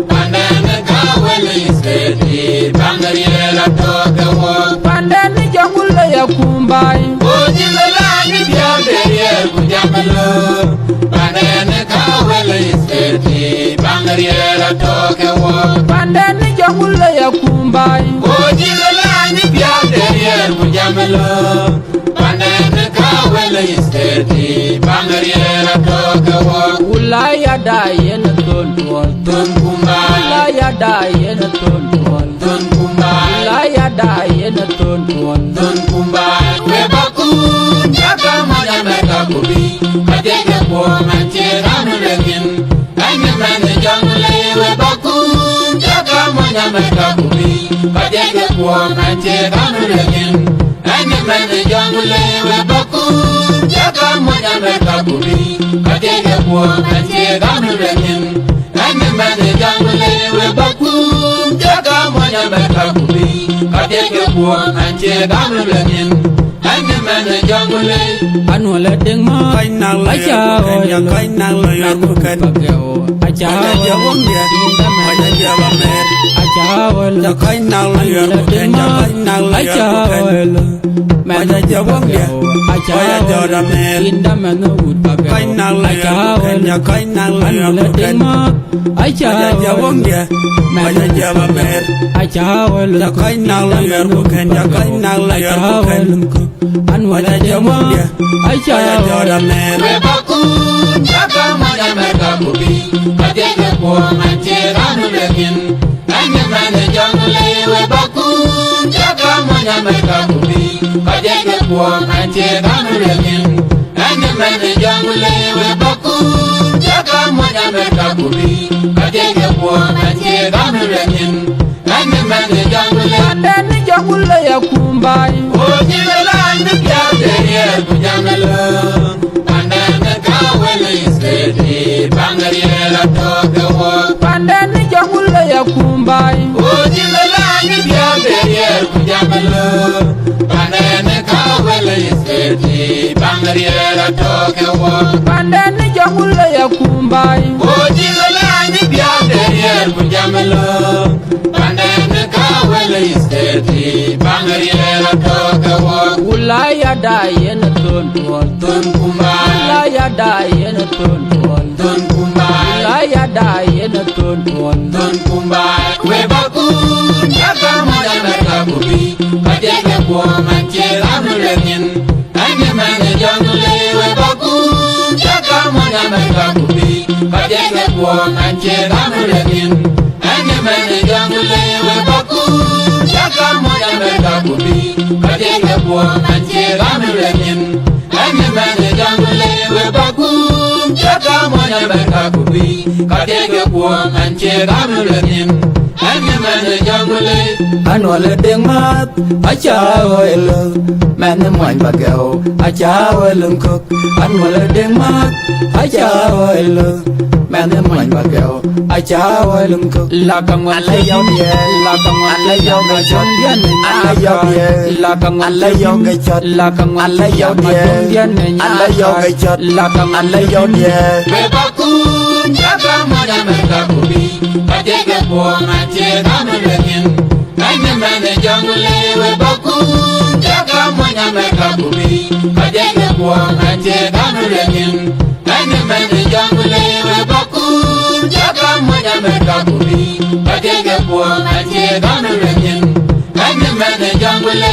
Pandana kawali seti Bangariela toka wo Pandani jangula ya kumbai Ujila lani biya kujamalo Pandana kawali seti Bangariela toka wo Pandani jangula ya kumbai Ujila lani biya kujamalo Pandana kawali seti Bangariela toka wo Ulaya da yena tontuol Ton kumbai Ulaya da yena tontuol Ton kumbai Ulaya da yena tontuol Don kumbai webaku Jaka manya meka kubi Kadeke po manche ranu legin Kanye mene jangule webaku Jaka manya meka kubi Kadeke po manche ranu legin Kanye mene jangule webaku Jaka manya meka kubi Kadeke po manche ranu legin Kanye mene jangule webaku Jaka manya meka kubi Kadeke po manche ranu legin Kanye mene jangule Anwala ding ma Acha oil Acha oil Anwala ding ma Acha oil Mana jawang dia Acha oil Inda mana wood Acha oil Anwala ding ma Acha oil Mana jawang Acha oil Anwala ding ma Acha oil webaku Jaka manya meka kubi Kadeke po manche ranu legin Kanye mene jangule webaku Jaka manya meka kubi Kadeke po manche ranu legin Kanye mene jangule webaku Jaka manya meka kubi Kadeke po manche ranu legin Kanye mene jangule Pandani jangula ya kumbai Ojila lani biya kujamalo Pandana kawali seti Bangariela toka wo Pandani jangula ya kumbai Ujila lani biya kujamalo Pandana kawali seti Bangariela toka wo Pandani jangula ya kumbai Ujila lani biya kujamalo Pandana kawali seti Bangariela toka wo Ulaya da yena tontuol Don kumbai Ulaya da yena tontuol Don kumbai Ulaya da yena tontuol Don kumbai webaku Jaka manya meka kubi Kadeke po manche ranu legin Kanye mene jangule webaku Jaka manya meka kubi Kadeke po manche ranu legin Kanye mene jangule webaku Jaka manya meka kubi Kadeke po manche ranu legin Kanye mene jangule webaku Jaka manya meka kubi Kadeke po manche ranu legin Kanye mene jangule Anwala ding ma Acha oil Mane moin bagao Acha oil cook Anwala ding ma Acha oil Mane moin bagao Acha oil cook Lakang wala yaw diye Lakang wala yaw ga chon diyan Ala yaw diye Lakang Ala yaw ga chot Lakang Ala yaw diye Ala yaw ga chot Lakang Ala yaw diye webaku Jaka manya meka kubi Kadeke po manche ranu legin Kanye mene jangule webaku Jaka manya meka kubi Kadeke po manche ranu legin Kanye mene jangule webaku Jaka manya meka kubi Kadeke po manche ranu legin Kanye mene jangule